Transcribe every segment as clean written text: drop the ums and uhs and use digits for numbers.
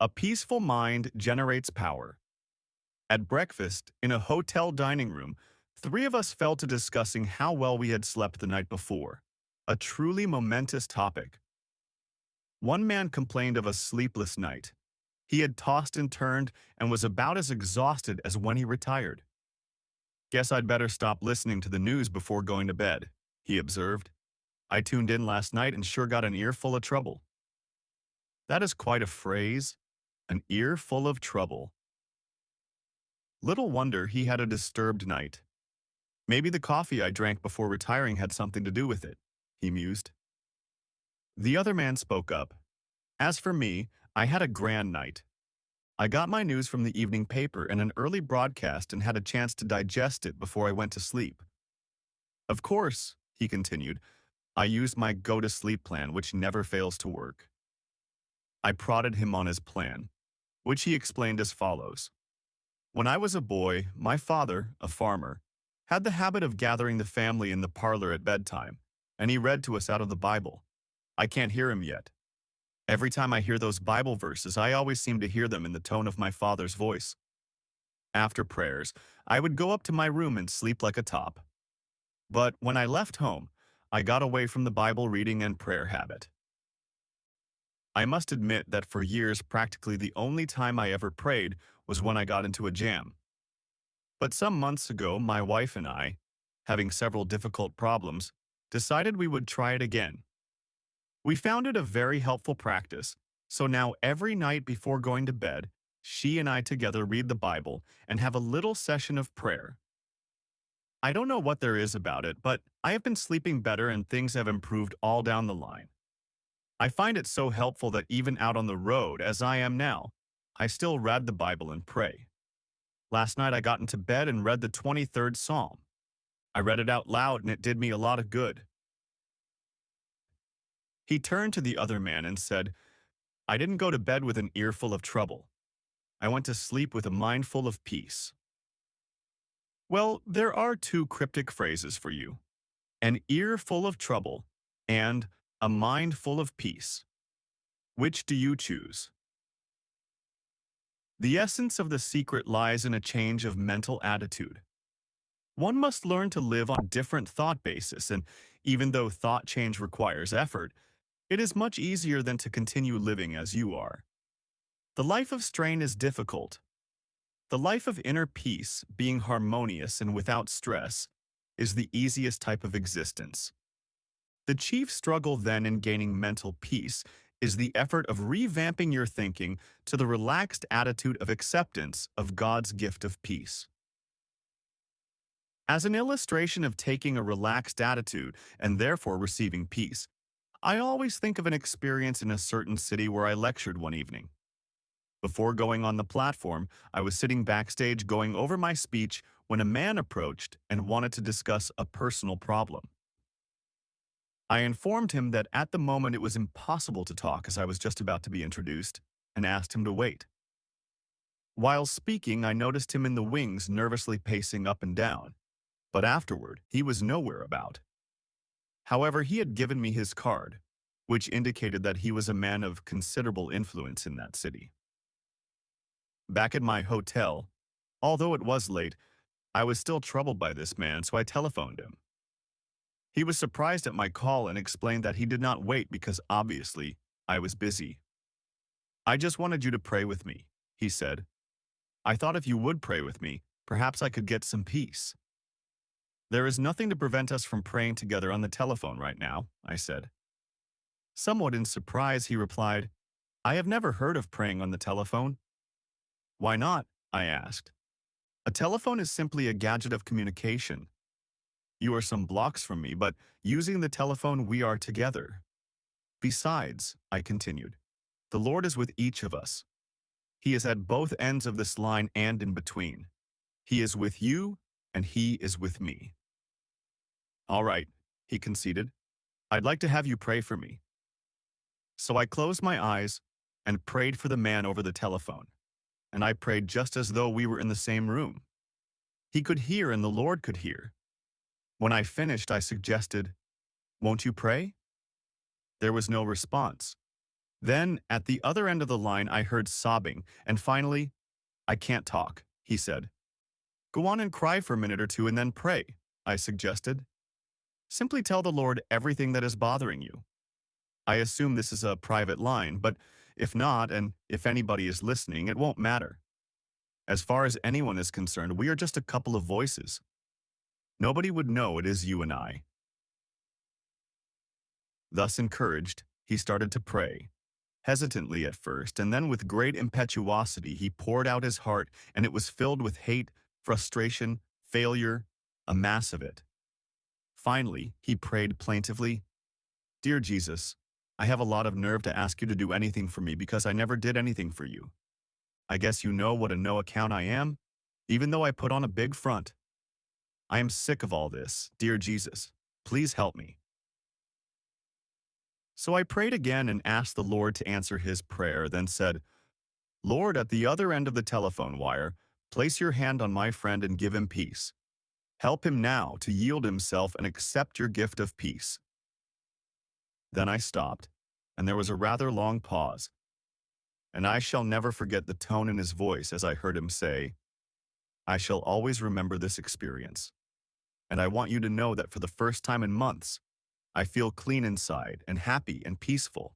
A peaceful mind generates power. At breakfast, in a hotel dining room, three of us fell to discussing how well we had slept the night before. A truly momentous topic. One man complained of a sleepless night. He had tossed and turned and was about as exhausted as when he retired. Guess I'd better stop listening to the news before going to bed, he observed. I tuned in last night and sure got an earful of trouble. That is quite a phrase, an ear full of trouble. Little wonder he had a disturbed night. Maybe the coffee I drank before retiring had something to do with it, he mused. The other man spoke up. As for me, I had a grand night. I got my news from the evening paper and an early broadcast and had a chance to digest it before I went to sleep. Of course, he continued, I used my go-to-sleep plan, which never fails to work. I prodded him on his plan, which he explained as follows. When I was a boy, my father, a farmer, had the habit of gathering the family in the parlor at bedtime, and he read to us out of the Bible. I can't hear him yet. Every time I hear those Bible verses, I always seem to hear them in the tone of my father's voice. After prayers, I would go up to my room and sleep like a top. But when I left home, I got away from the Bible reading and prayer habit. I must admit that for years, practically the only time I ever prayed was when I got into a jam. But some months ago, my wife and I, having several difficult problems, decided we would try it again. We found it a very helpful practice, so now every night before going to bed, she and I together read the Bible and have a little session of prayer. I don't know what there is about it, but I have been sleeping better and things have improved all down the line. I find it so helpful that even out on the road, as I am now, I still read the Bible and pray. Last night I got into bed and read the 23rd Psalm. I read it out loud and it did me a lot of good. He turned to the other man and said, I didn't go to bed with an earful of trouble. I went to sleep with a mind full of peace. Well, there are two cryptic phrases for you. An ear full of trouble and a mind full of peace. Which do you choose? The essence of the secret lies in a change of mental attitude. One must learn to live on a different thought basis, and even though thought change requires effort, it is much easier than to continue living as you are. The life of strain is difficult. The life of inner peace, being harmonious and without stress, is the easiest type of existence. The chief struggle then in gaining mental peace is the effort of revamping your thinking to the relaxed attitude of acceptance of God's gift of peace. As an illustration of taking a relaxed attitude and therefore receiving peace, I always think of an experience in a certain city where I lectured one evening. Before going on the platform, I was sitting backstage going over my speech when a man approached and wanted to discuss a personal problem. I informed him that at the moment it was impossible to talk as I was just about to be introduced, and asked him to wait. While speaking, I noticed him in the wings nervously pacing up and down, but afterward he was nowhere about. However, he had given me his card, which indicated that he was a man of considerable influence in that city. Back at my hotel, although it was late, I was still troubled by this man, so I telephoned him. He was surprised at my call and explained that he did not wait because obviously I was busy. I just wanted you to pray with me, he said. I thought if you would pray with me, perhaps I could get some peace. There is nothing to prevent us from praying together on the telephone right now, I said. Somewhat in surprise, he replied, I have never heard of praying on the telephone. Why not? I asked. A telephone is simply a gadget of communication. You are some blocks from me, but using the telephone, we are together. Besides, I continued, the Lord is with each of us. He is at both ends of this line and in between. He is with you, and He is with me. All right, he conceded. I'd like to have you pray for me. So I closed my eyes and prayed for the man over the telephone, and I prayed just as though we were in the same room. He could hear and the Lord could hear. When I finished, I suggested, won't you pray? There was no response. Then, at the other end of the line, I heard sobbing, and finally, I can't talk, he said. Go on and cry for a minute or two and then pray, I suggested. Simply tell the Lord everything that is bothering you. I assume this is a private line, but if not, and if anybody is listening, it won't matter. As far as anyone is concerned, we are just a couple of voices. Nobody would know it is you and I. Thus encouraged, he started to pray. Hesitantly at first, and then with great impetuosity, he poured out his heart, and it was filled with hate, frustration, failure, a mass of it. Finally, he prayed plaintively, Dear Jesus, I have a lot of nerve to ask you to do anything for me because I never did anything for you. I guess you know what a no account I am, even though I put on a big front. I am sick of all this, dear Jesus. Please help me. So I prayed again and asked the Lord to answer his prayer, then said, Lord, at the other end of the telephone wire, place your hand on my friend and give him peace. Help him now to yield himself and accept your gift of peace. Then I stopped, and there was a rather long pause, and I shall never forget the tone in his voice as I heard him say, I shall always remember this experience, and I want you to know that for the first time in months, I feel clean inside and happy and peaceful.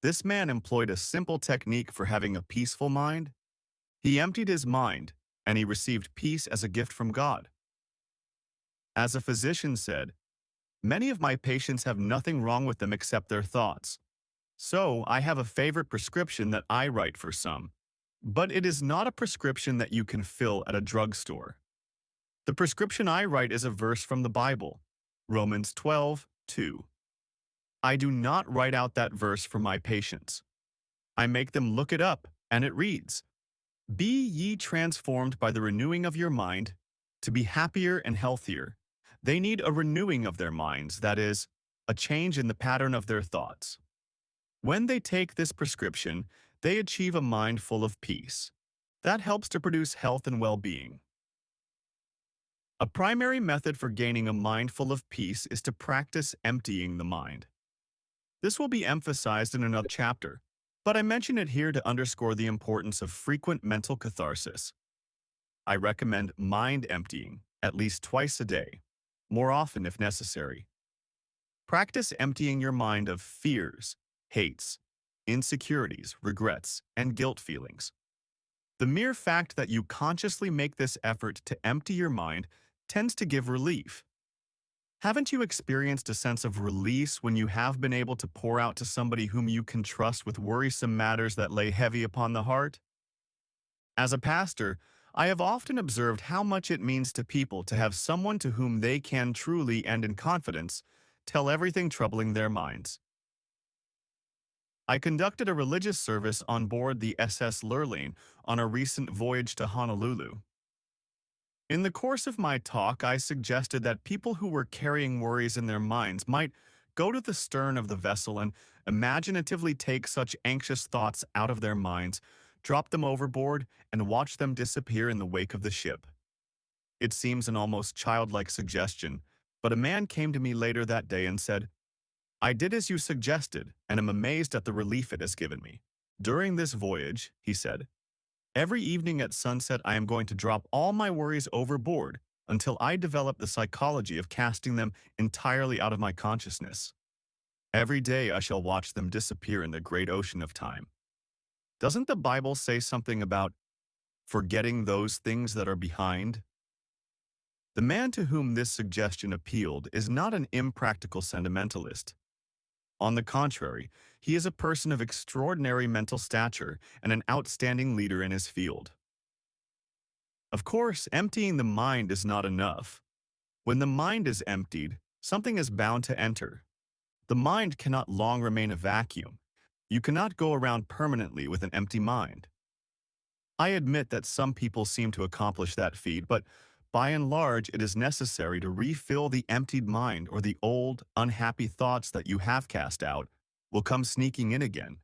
This man employed a simple technique for having a peaceful mind. He emptied his mind, and he received peace as a gift from God. As a physician said, many of my patients have nothing wrong with them except their thoughts. So I have a favorite prescription that I write for some. But it is not a prescription that you can fill at a drugstore. The prescription I write is a verse from the Bible, Romans 12:2. I do not write out that verse for my patients. I make them look it up, and it reads, Be ye transformed by the renewing of your mind, to be happier and healthier. They need a renewing of their minds, that is, a change in the pattern of their thoughts. When they take this prescription, they achieve a mind full of peace. That helps to produce health and well-being. A primary method for gaining a mind full of peace is to practice emptying the mind. This will be emphasized in another chapter, but I mention it here to underscore the importance of frequent mental catharsis. I recommend mind emptying at least twice a day, more often if necessary. Practice emptying your mind of fears, hates, insecurities, regrets, and guilt feelings. The mere fact that you consciously make this effort to empty your mind tends to give relief. Haven't you experienced a sense of release when you have been able to pour out to somebody whom you can trust with worrisome matters that lay heavy upon the heart? As a pastor, I have often observed how much it means to people to have someone to whom they can truly and in confidence tell everything troubling their minds. I conducted a religious service on board the SS Lurline on a recent voyage to Honolulu. In the course of my talk, I suggested that people who were carrying worries in their minds might go to the stern of the vessel and imaginatively take such anxious thoughts out of their minds, drop them overboard, and watch them disappear in the wake of the ship. It seems an almost childlike suggestion, but a man came to me later that day and said, I did as you suggested, and am amazed at the relief it has given me. During this voyage, he said, every evening at sunset I am going to drop all my worries overboard until I develop the psychology of casting them entirely out of my consciousness. Every day I shall watch them disappear in the great ocean of time. Doesn't the Bible say something about forgetting those things that are behind? The man to whom this suggestion appealed is not an impractical sentimentalist. On the contrary, he is a person of extraordinary mental stature and an outstanding leader in his field. Of course, emptying the mind is not enough. When the mind is emptied, something is bound to enter. The mind cannot long remain a vacuum. You cannot go around permanently with an empty mind. I admit that some people seem to accomplish that feat, but by and large, it is necessary to refill the emptied mind, or the old, unhappy thoughts that you have cast out will come sneaking in again.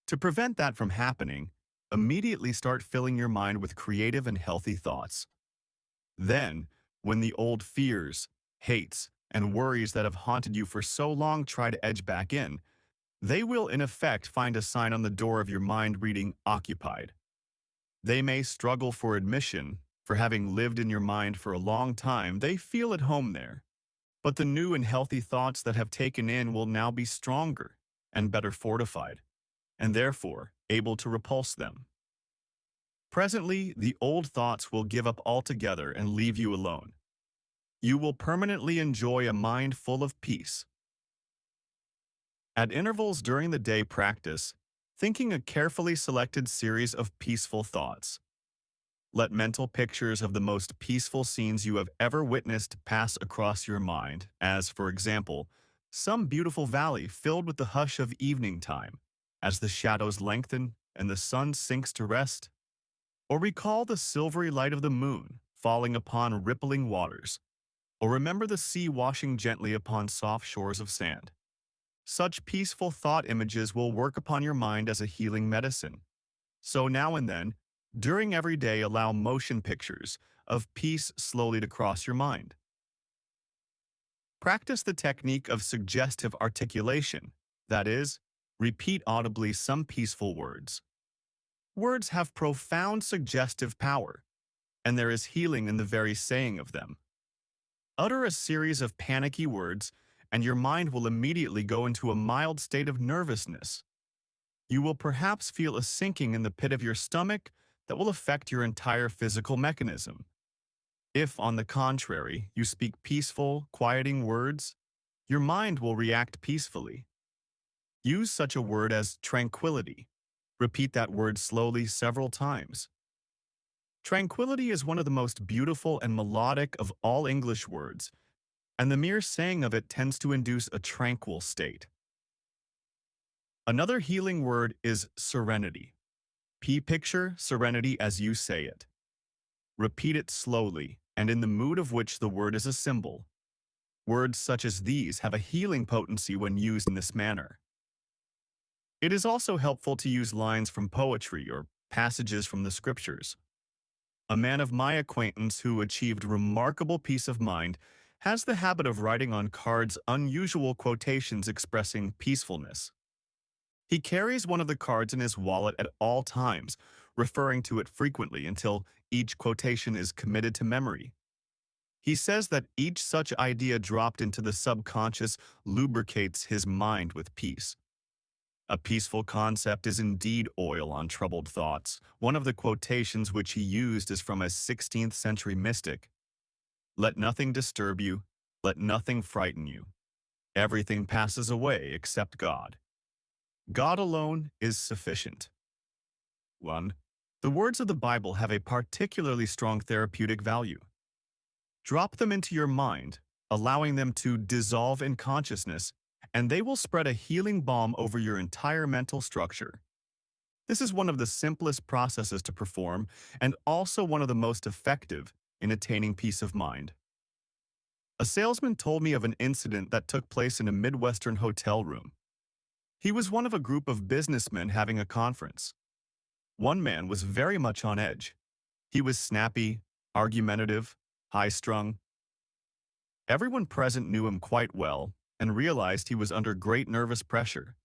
To prevent that from happening, immediately start filling your mind with creative and healthy thoughts. Then, when the old fears, hates, and worries that have haunted you for so long try to edge back in, They will, in effect, find a sign on the door of your mind reading occupied. They may struggle for admission, for having lived in your mind for a long time, they feel at home there. But the new and healthy thoughts that have taken in will now be stronger and better fortified, and therefore able to repulse them. Presently, the old thoughts will give up altogether and leave you alone. You will permanently enjoy a mind full of peace. At intervals during the day, practice thinking a carefully selected series of peaceful thoughts. Let mental pictures of the most peaceful scenes you have ever witnessed pass across your mind, as, for example, some beautiful valley filled with the hush of evening time, as the shadows lengthen and the sun sinks to rest. Or recall the silvery light of the moon falling upon rippling waters, or remember the sea washing gently upon soft shores of sand. Such peaceful thought images will work upon your mind as a healing medicine. So now and then, during every day, allow motion pictures of peace slowly to cross your mind. Practice the technique of suggestive articulation, that is, repeat audibly some peaceful words. Words have profound suggestive power, and there is healing in the very saying of them. Utter a series of panicky words, and your mind will immediately go into a mild state of nervousness. You will perhaps feel a sinking in the pit of your stomach that will affect your entire physical mechanism. If, on the contrary, you speak peaceful, quieting words, your mind will react peacefully. Use such a word as tranquility. Repeat that word slowly several times. Tranquility is one of the most beautiful and melodic of all English words, and the mere saying of it tends to induce a tranquil state. Another healing word is serenity. Picture serenity as you say it. Repeat it slowly and in the mood of which the word is a symbol. Words such as these have a healing potency when used in this manner. It is also helpful to use lines from poetry or passages from the scriptures. A man of my acquaintance who achieved remarkable peace of mind has the habit of writing on cards unusual quotations expressing peacefulness. He carries one of the cards in his wallet at all times, referring to it frequently until each quotation is committed to memory. He says that each such idea dropped into the subconscious lubricates his mind with peace. A peaceful concept is indeed oil on troubled thoughts. One of the quotations which he used is from a 16th century mystic. Let nothing disturb you, let nothing frighten you. Everything passes away except God. God alone is sufficient. 1. The words of the Bible have a particularly strong therapeutic value. Drop them into your mind, allowing them to dissolve in consciousness, and they will spread a healing balm over your entire mental structure. This is one of the simplest processes to perform and also one of the most effective in attaining peace of mind. A salesman told me of an incident that took place in a Midwestern hotel room. He was one of a group of businessmen having a conference. One man was very much on edge. He was snappy, argumentative, high-strung. Everyone present knew him quite well and realized he was under great nervous pressure.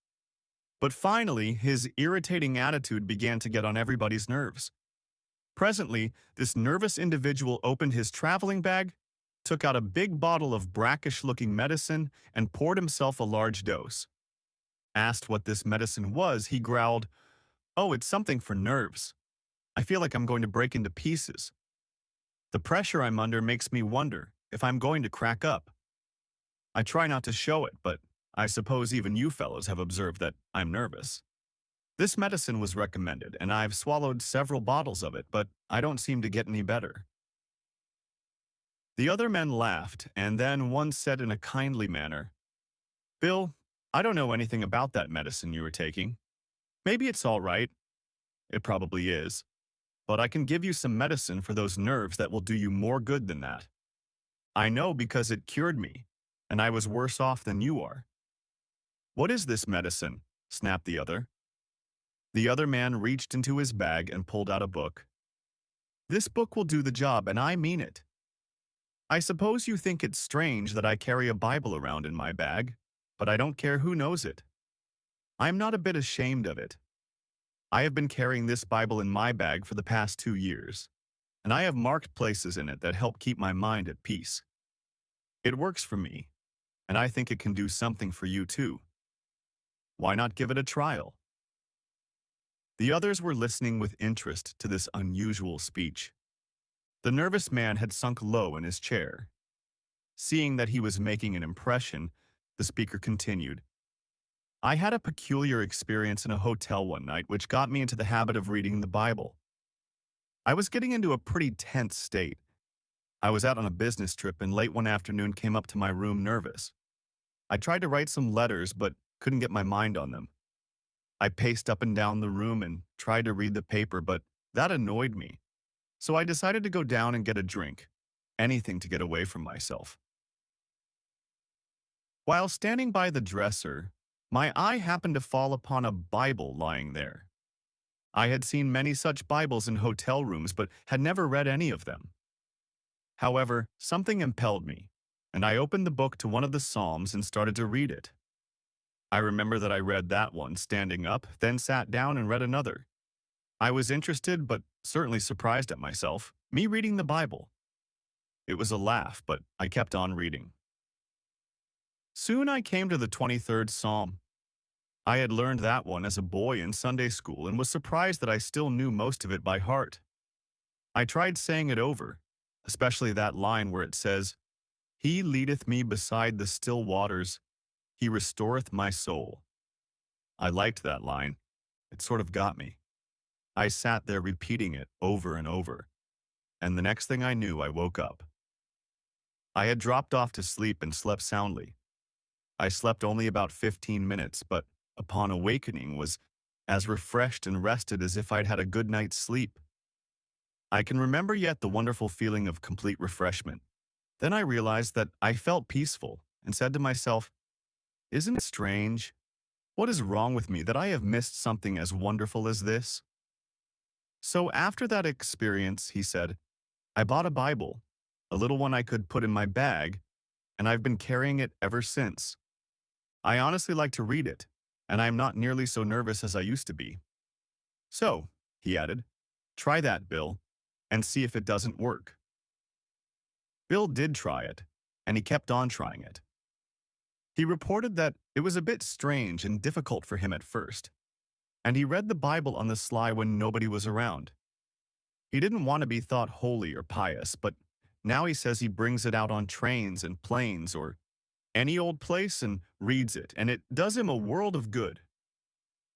But finally, his irritating attitude began to get on everybody's nerves. Presently, this nervous individual opened his traveling bag, took out a big bottle of brackish-looking medicine, and poured himself a large dose. Asked what this medicine was, he growled, "Oh, it's something for nerves. I feel like I'm going to break into pieces. The pressure I'm under makes me wonder if I'm going to crack up. I try not to show it, but I suppose even you fellows have observed that I'm nervous. This medicine was recommended, and I've swallowed several bottles of it, but I don't seem to get any better." The other men laughed, and then one said in a kindly manner, "Bill, I don't know anything about that medicine you were taking. Maybe it's all right. It probably is. But I can give you some medicine for those nerves that will do you more good than that. I know because it cured me, and I was worse off than you are." "What is this medicine?" snapped the other. The other man reached into his bag and pulled out a book. "This book will do the job, and I mean it. I suppose you think it's strange that I carry a Bible around in my bag, but I don't care who knows it. I am not a bit ashamed of it. I have been carrying this Bible in my bag for the past 2 years, and I have marked places in it that help keep my mind at peace. It works for me, and I think it can do something for you too. Why not give it a trial? The others were listening with interest to this unusual speech. The nervous man had sunk low in his chair. Seeing that he was making an impression, the speaker continued. I had a peculiar experience in a hotel one night which got me into the habit of reading the Bible. I was getting into a pretty tense state. I was out on a business trip and late one afternoon came up to my room nervous. I tried to write some letters but couldn't get my mind on them. I paced up and down the room and tried to read the paper, but that annoyed me. So I decided to go down and get a drink, anything to get away from myself. While standing by the dresser, my eye happened to fall upon a Bible lying there. I had seen many such Bibles in hotel rooms, but had never read any of them. However, something impelled me, and I opened the book to one of the Psalms and started to read it. I remember that I read that one standing up, then sat down and read another. I was interested, but certainly surprised at myself, me reading the Bible. It was a laugh, but I kept on reading. Soon I came to the 23rd Psalm. I had learned that one as a boy in Sunday school and was surprised that I still knew most of it by heart. I tried saying it over, especially that line where it says, He leadeth me beside the still waters, He restoreth my soul. I liked that line. It sort of got me. I sat there repeating it over and over, and the next thing I knew, I woke up. I had dropped off to sleep and slept soundly. I slept only about 15 minutes, but upon awakening was as refreshed and rested as if I'd had a good night's sleep. I can remember yet the wonderful feeling of complete refreshment. Then I realized that I felt peaceful and said to myself, isn't it strange? What is wrong with me that I have missed something as wonderful as this? So after that experience, he said, I bought a Bible, a little one I could put in my bag, and I've been carrying it ever since. I honestly like to read it, and I'm not nearly so nervous as I used to be. So, he added, try that, Bill, and see if it doesn't work. Bill did try it, and he kept on trying it. He reported that it was a bit strange and difficult for him at first, and he read the Bible on the sly when nobody was around. He didn't want to be thought holy or pious, but now he says he brings it out on trains and planes or any old place and reads it, and it does him a world of good.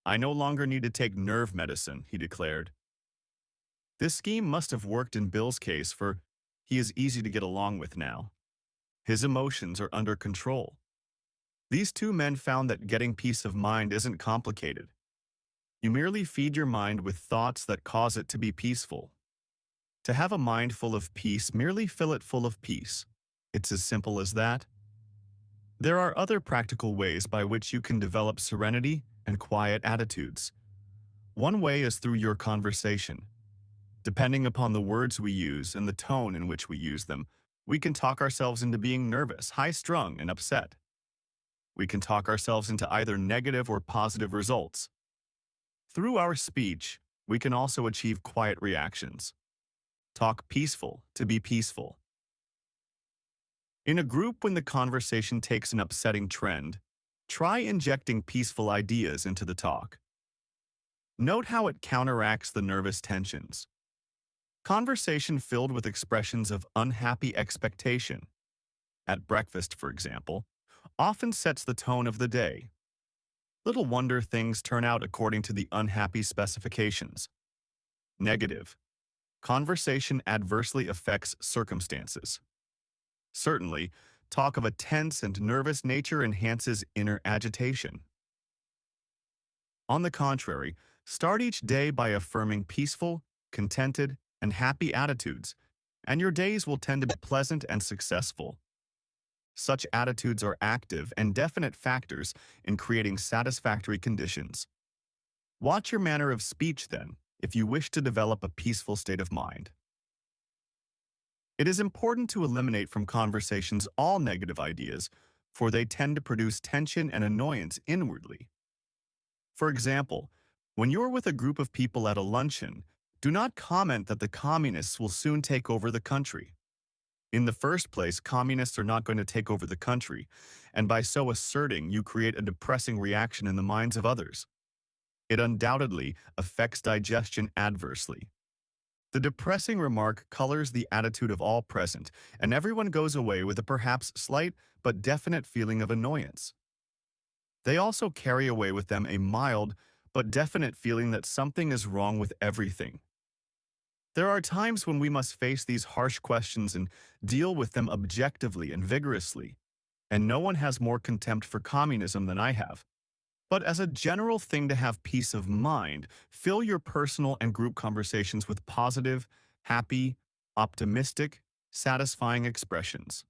I no longer need to take nerve medicine, he declared. This scheme must have worked in Bill's case, for he is easy to get along with now. His emotions are under control. These two men found that getting peace of mind isn't complicated. You merely feed your mind with thoughts that cause it to be peaceful. To have a mind full of peace, merely fill it full of peace. It's as simple as that. There are other practical ways by which you can develop serenity and quiet attitudes. One way is through your conversation. Depending upon the words we use and the tone in which we use them, we can talk ourselves into being nervous, high-strung, and upset. We can talk ourselves into either negative or positive results. Through our speech, we can also achieve quiet reactions. Talk peaceful to be peaceful. In a group, when the conversation takes an upsetting trend, try injecting peaceful ideas into the talk. Note how it counteracts the nervous tensions. Conversation filled with expressions of unhappy expectation, at breakfast, for example, often sets the tone of the day. Little wonder things turn out according to the unhappy specifications. Negative. Conversation adversely affects circumstances. Certainly, talk of a tense and nervous nature enhances inner agitation. On the contrary, start each day by affirming peaceful, contented, and happy attitudes, and your days will tend to be pleasant and successful. Such attitudes are active and definite factors in creating satisfactory conditions. Watch your manner of speech, then, if you wish to develop a peaceful state of mind. It is important to eliminate from conversations all negative ideas, for they tend to produce tension and annoyance inwardly. For example, when you're with a group of people at a luncheon, do not comment that the communists will soon take over the country. In the first place, communists are not going to take over the country, and by so asserting, you create a depressing reaction in the minds of others. It undoubtedly affects digestion adversely. The depressing remark colors the attitude of all present, and everyone goes away with a perhaps slight but definite feeling of annoyance. They also carry away with them a mild but definite feeling that something is wrong with everything. There are times when we must face these harsh questions and deal with them objectively and vigorously, and no one has more contempt for communism than I have. But as a general thing to have peace of mind, fill your personal and group conversations with positive, happy, optimistic, satisfying expressions.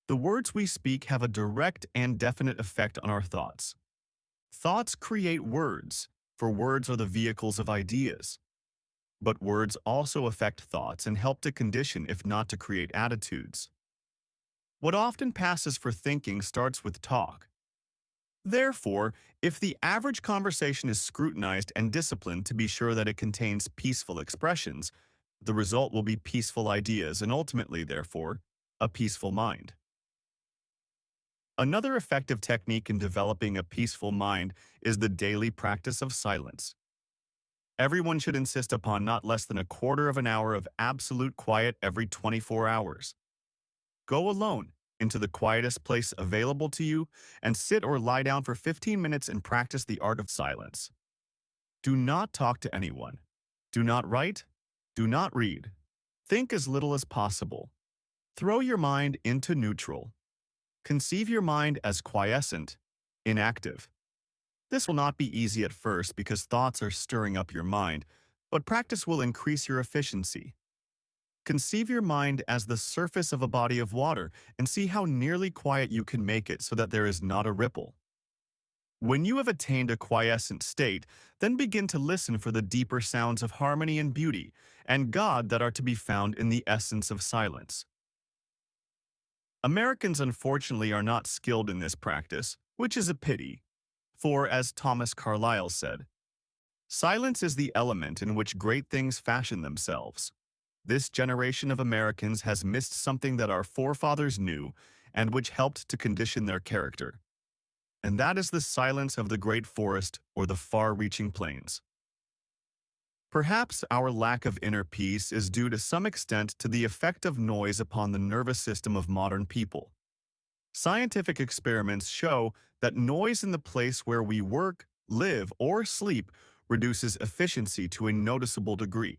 The words we speak have a direct and definite effect on our thoughts. Thoughts create words, for words are the vehicles of ideas. But words also affect thoughts and help to condition, if not to create attitudes. What often passes for thinking starts with talk. Therefore, if the average conversation is scrutinized and disciplined to be sure that it contains peaceful expressions, the result will be peaceful ideas and ultimately, therefore, a peaceful mind. Another effective technique in developing a peaceful mind is the daily practice of silence. Everyone should insist upon not less than a quarter of an hour of absolute quiet every 24 hours. Go alone into the quietest place available to you and sit or lie down for 15 minutes and practice the art of silence. Do not talk to anyone. Do not write. Do not read. Think as little as possible. Throw your mind into neutral. Conceive your mind as quiescent, inactive. This will not be easy at first because thoughts are stirring up your mind, but practice will increase your efficiency. Conceive your mind as the surface of a body of water and see how nearly quiet you can make it so that there is not a ripple. When you have attained a quiescent state, then begin to listen for the deeper sounds of harmony and beauty and God that are to be found in the essence of silence. Americans unfortunately are not skilled in this practice, which is a pity. For, as Thomas Carlyle said, silence is the element in which great things fashion themselves. This generation of Americans has missed something that our forefathers knew and which helped to condition their character. And that is the silence of the great forest or the far-reaching plains. Perhaps our lack of inner peace is due to some extent to the effect of noise upon the nervous system of modern people. Scientific experiments show that noise in the place where we work, live, or sleep reduces efficiency to a noticeable degree.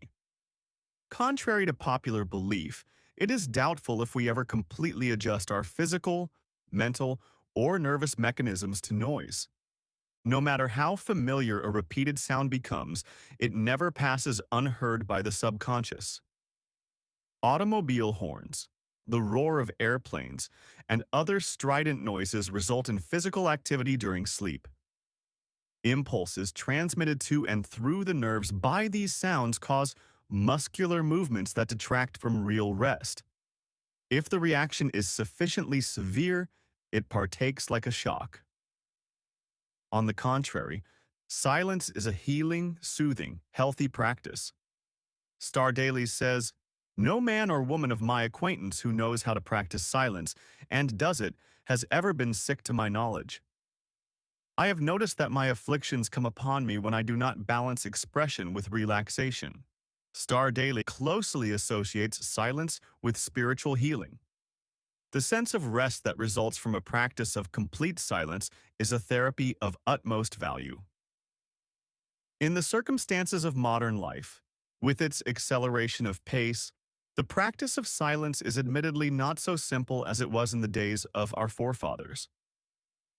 Contrary to popular belief, it is doubtful if we ever completely adjust our physical, mental, or nervous mechanisms to noise. No matter how familiar a repeated sound becomes, it never passes unheard by the subconscious. Automobile horns, the roar of airplanes, and other strident noises result in physical activity during sleep. Impulses transmitted to and through the nerves by these sounds cause muscular movements that detract from real rest. If the reaction is sufficiently severe, it partakes like a shock. On the contrary, silence is a healing, soothing, healthy practice. Star Daily says, "No man or woman of my acquaintance who knows how to practice silence and does it has ever been sick to my knowledge. I have noticed that my afflictions come upon me when I do not balance expression with relaxation." Star Daily closely associates silence with spiritual healing. The sense of rest that results from a practice of complete silence is a therapy of utmost value. In the circumstances of modern life, with its acceleration of pace, the practice of silence is admittedly not so simple as it was in the days of our forefathers.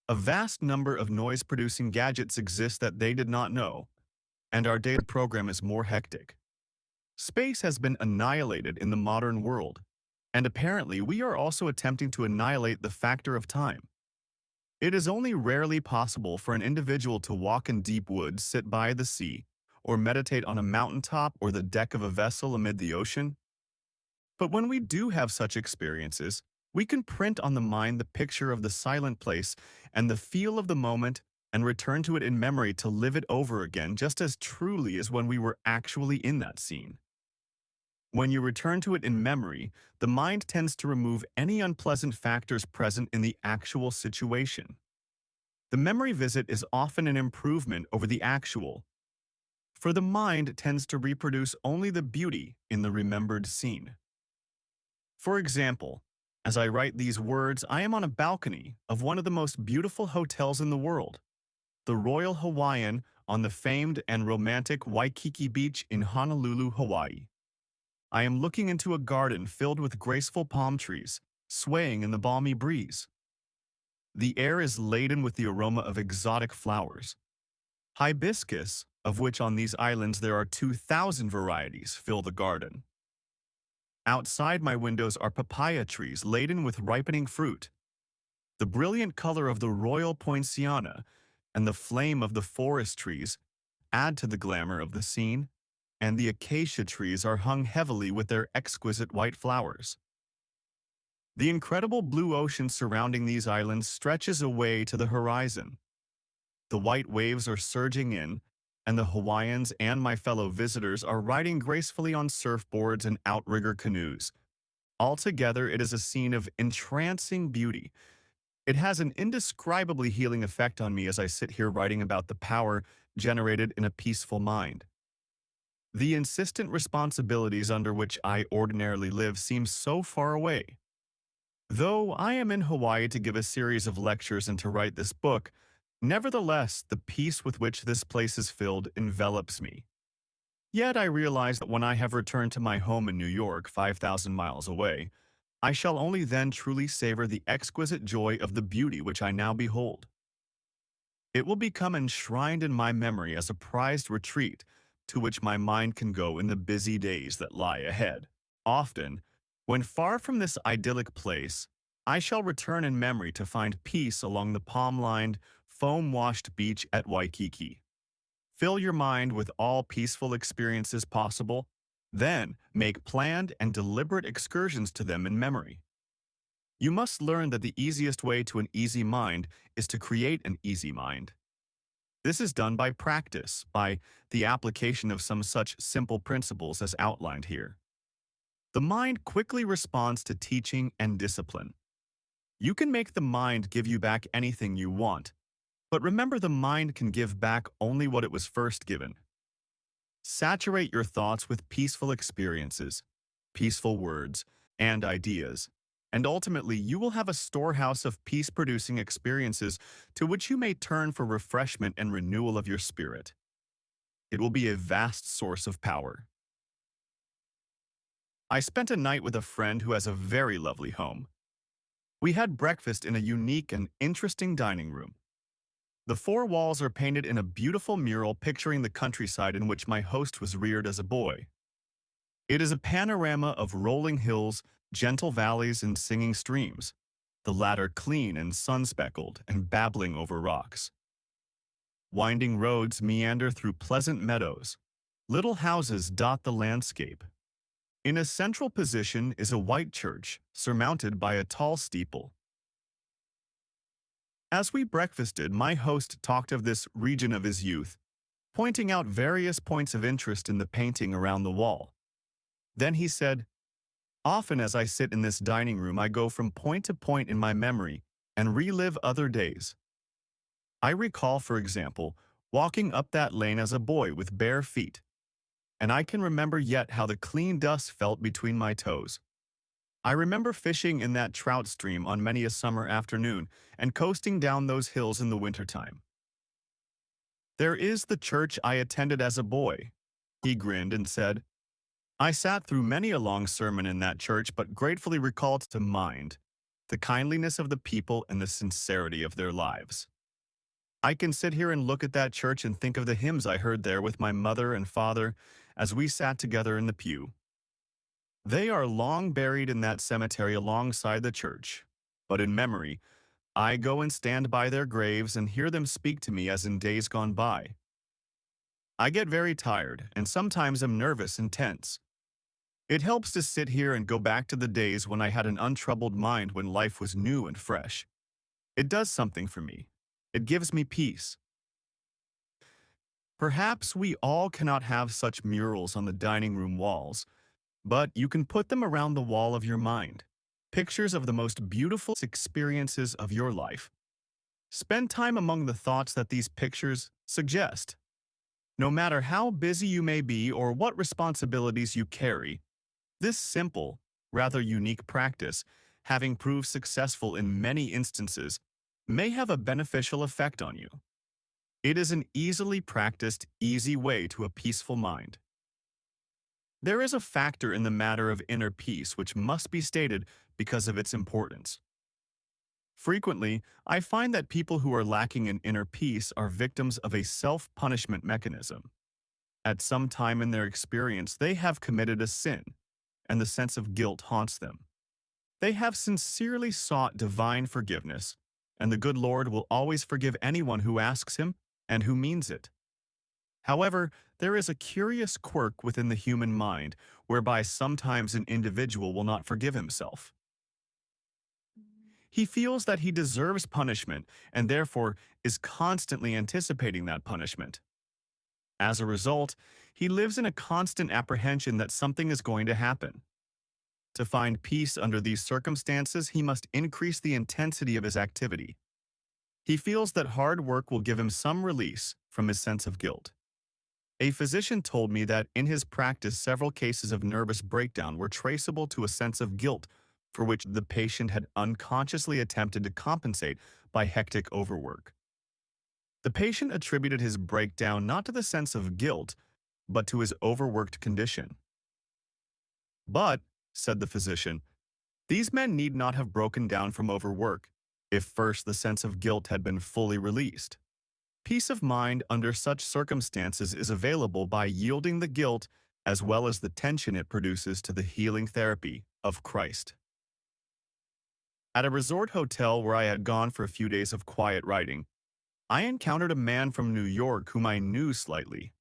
A vast number of noise-producing gadgets exist that they did not know, and our daily program is more hectic. Space has been annihilated in the modern world, and apparently we are also attempting to annihilate the factor of time. It is only rarely possible for an individual to walk in deep woods, sit by the sea, or meditate on a mountaintop or the deck of a vessel amid the ocean. But when we do have such experiences, we can print on the mind the picture of the silent place and the feel of the moment and return to it in memory to live it over again just as truly as when we were actually in that scene. When you return to it in memory, the mind tends to remove any unpleasant factors present in the actual situation. The memory visit is often an improvement over the actual, for the mind tends to reproduce only the beauty in the remembered scene. For example, as I write these words, I am on a balcony of one of the most beautiful hotels in the world, the Royal Hawaiian on the famed and romantic Waikiki Beach in Honolulu, Hawaii. I am looking into a garden filled with graceful palm trees, swaying in the balmy breeze. The air is laden with the aroma of exotic flowers. Hibiscus, of which on these islands there are 2,000 varieties, fill the garden. Outside my windows are papaya trees laden with ripening fruit. The brilliant color of the royal poinciana and the flame of the forest trees add to the glamour of the scene, and the acacia trees are hung heavily with their exquisite white flowers. The incredible blue ocean surrounding these islands stretches away to the horizon. The white waves are surging in, and the Hawaiians and my fellow visitors are riding gracefully on surfboards and outrigger canoes. Altogether, it is a scene of entrancing beauty. It has an indescribably healing effect on me as I sit here writing about the power generated in a peaceful mind. The insistent responsibilities under which I ordinarily live seem so far away. Though I am in Hawaii to give a series of lectures and to write this book, nevertheless, the peace with which this place is filled envelops me. Yet I realize that when I have returned to my home in New York, 5,000 miles away, I shall only then truly savor the exquisite joy of the beauty which I now behold. It will become enshrined in my memory as a prized retreat to which my mind can go in the busy days that lie ahead. Often, when far from this idyllic place, I shall return in memory to find peace along the palm-lined, foam-washed beach at Waikiki. Fill your mind with all peaceful experiences possible, then make planned and deliberate excursions to them in memory. You must learn that the easiest way to an easy mind is to create an easy mind. This is done by practice, by the application of some such simple principles as outlined here. The mind quickly responds to teaching and discipline. You can make the mind give you back anything you want, but remember the mind can give back only what it was first given. Saturate your thoughts with peaceful experiences, peaceful words, and ideas, and ultimately you will have a storehouse of peace-producing experiences to which you may turn for refreshment and renewal of your spirit. It will be a vast source of power. I spent a night with a friend who has a very lovely home. We had breakfast in a unique and interesting dining room. The four walls are painted in a beautiful mural picturing the countryside in which my host was reared as a boy. It is a panorama of rolling hills, gentle valleys, and singing streams, the latter clean and sun-speckled and babbling over rocks. Winding roads meander through pleasant meadows. Little houses dot the landscape. In a central position is a white church, surmounted by a tall steeple. As we breakfasted, my host talked of this region of his youth, pointing out various points of interest in the painting around the wall. Then he said, "Often as I sit in this dining room, I go from point to point in my memory and relive other days. I recall, for example, walking up that lane as a boy with bare feet, and I can remember yet how the clean dust felt between my toes. I remember fishing in that trout stream on many a summer afternoon and coasting down those hills in the wintertime. There is the church I attended as a boy." He grinned and said, "I sat through many a long sermon in that church, but gratefully recalled to mind the kindliness of the people and the sincerity of their lives. I can sit here and look at that church and think of the hymns I heard there with my mother and father as we sat together in the pew. They are long buried in that cemetery alongside the church, but in memory, I go and stand by their graves and hear them speak to me as in days gone by. I get very tired and sometimes am nervous and tense. It helps to sit here and go back to the days when I had an untroubled mind when life was new and fresh. It does something for me. It gives me peace. Perhaps we all cannot have such murals on the dining room walls, but you can put them around the wall of your mind. Pictures of the most beautiful experiences of your life. Spend time among the thoughts that these pictures suggest. No matter how busy you may be or what responsibilities you carry, this simple, rather unique practice, having proved successful in many instances, may have a beneficial effect on you. It is an easily practiced, easy way to a peaceful mind. There is a factor in the matter of inner peace which must be stated because of its importance. Frequently, I find that people who are lacking in inner peace are victims of a self-punishment mechanism. At some time in their experience, they have committed a sin, and the sense of guilt haunts them. They have sincerely sought divine forgiveness, and the good Lord will always forgive anyone who asks him and who means it. However, there is a curious quirk within the human mind whereby sometimes an individual will not forgive himself. He feels that he deserves punishment and therefore is constantly anticipating that punishment. As a result, he lives in a constant apprehension that something is going to happen. To find peace under these circumstances, he must increase the intensity of his activity. He feels that hard work will give him some release from his sense of guilt. A physician told me that in his practice, several cases of nervous breakdown were traceable to a sense of guilt for which the patient had unconsciously attempted to compensate by hectic overwork. The patient attributed his breakdown not to the sense of guilt, but to his overworked condition. But, said the physician, these men need not have broken down from overwork if first the sense of guilt had been fully released. Peace of mind under such circumstances is available by yielding the guilt as well as the tension it produces to the healing therapy of Christ. At a resort hotel where I had gone for a few days of quiet writing, I encountered a man from New York whom I knew slightly.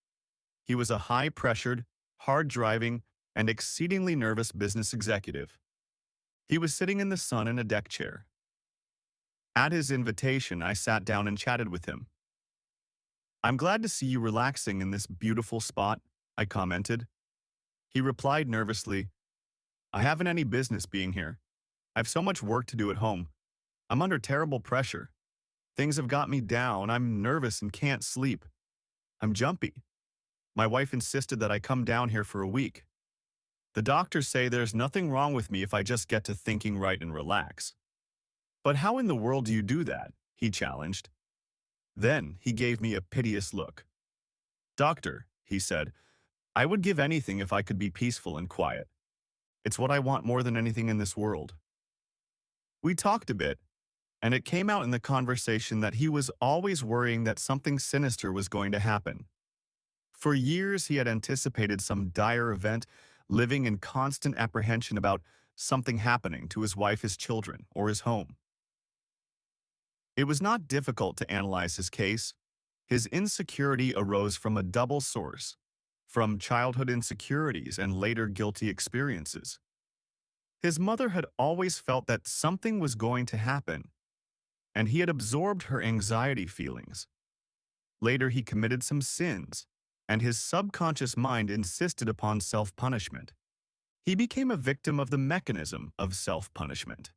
He was a high-pressured, hard-driving, and exceedingly nervous business executive. He was sitting in the sun in a deck chair. At his invitation, I sat down and chatted with him. "I'm glad to see you relaxing in this beautiful spot," I commented. He replied nervously, "I haven't any business being here. I have so much work to do at home. I'm under terrible pressure. Things have got me down. I'm nervous and can't sleep. I'm jumpy. My wife insisted that I come down here for a week. The doctors say there's nothing wrong with me if I just get to thinking right and relax." "But how in the world do you do that?" he challenged. Then he gave me a piteous look. "Doctor," he said, "I would give anything if I could be peaceful and quiet. It's what I want more than anything in this world." We talked a bit, and it came out in the conversation that he was always worrying that something sinister was going to happen. For years, he had anticipated some dire event, living in constant apprehension about something happening to his wife, his children, or his home. It was not difficult to analyze his case. His insecurity arose from a double source, from childhood insecurities and later guilty experiences. His mother had always felt that something was going to happen, and he had absorbed her anxiety feelings. Later, he committed some sins, and his subconscious mind insisted upon self-punishment. He became a victim of the mechanism of self-punishment.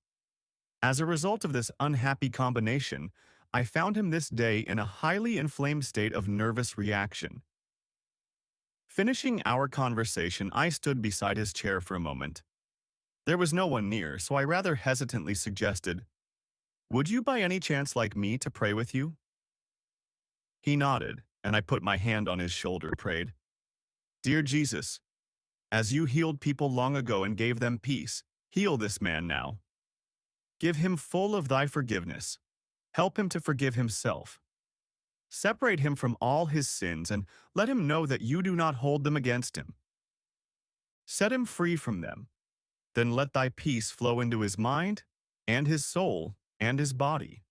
As a result of this unhappy combination, I found him this day in a highly inflamed state of nervous reaction. Finishing our conversation, I stood beside his chair for a moment. There was no one near, so I rather hesitantly suggested, "Would you by any chance like me to pray with you?" He nodded, and I put my hand on his shoulder and prayed, "Dear Jesus, as you healed people long ago and gave them peace, heal this man now. Give him full of thy forgiveness. Help him to forgive himself. Separate him from all his sins and let him know that you do not hold them against him. Set him free from them. Then let thy peace flow into his mind and his soul and his body."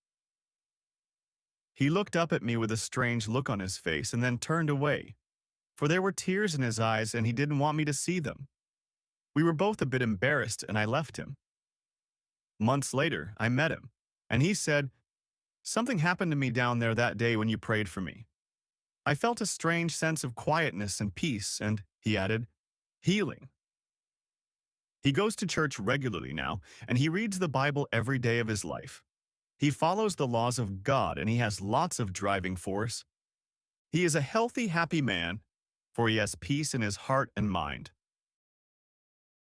He looked up at me with a strange look on his face and then turned away, for there were tears in his eyes and he didn't want me to see them. We were both a bit embarrassed and I left him. Months later, I met him, and he said, Something happened to me down there that day when you prayed for me. I felt a strange sense of quietness and peace, and, he added, healing. He goes to church regularly now, and he reads the Bible every day of his life. He follows the laws of God, and he has lots of driving force. He is a healthy, happy man, for he has peace in his heart and mind.